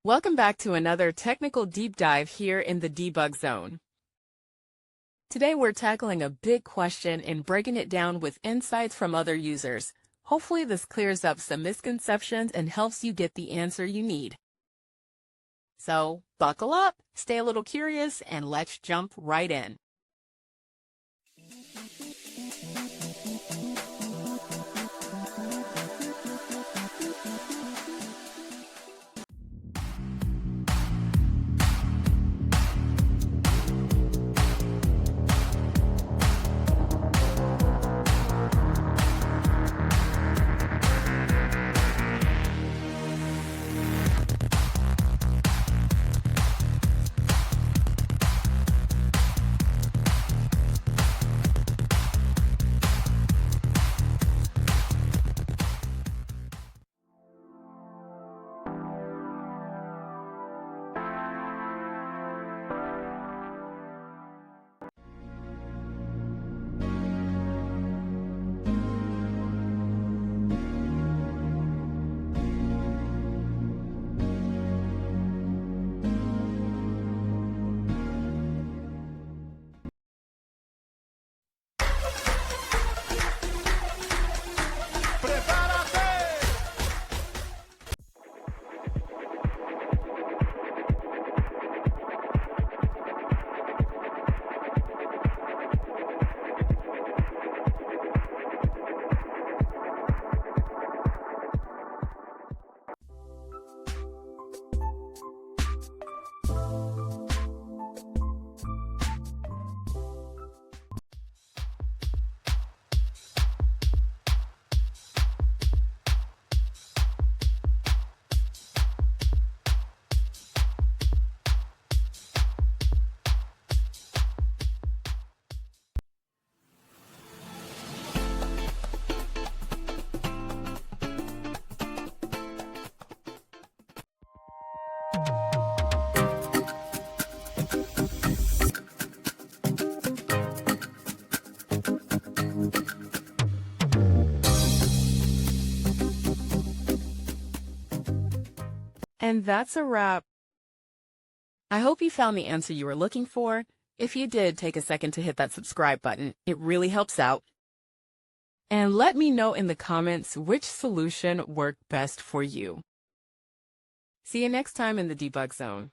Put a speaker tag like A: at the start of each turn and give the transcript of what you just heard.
A: Welcome back to another technical deep dive here in the debug zone. Today we're tackling a big question and breaking it down with insights from other users. Hopefully this clears up some misconceptions and helps you get the answer you need. So buckle up, stay a little curious, and let's jump right in. And that's a wrap. I hope you found the answer you were looking for. If you did, take a second to hit that subscribe button. It really helps out. And let me know in the comments which solution worked best for you. See you next time in the debug zone.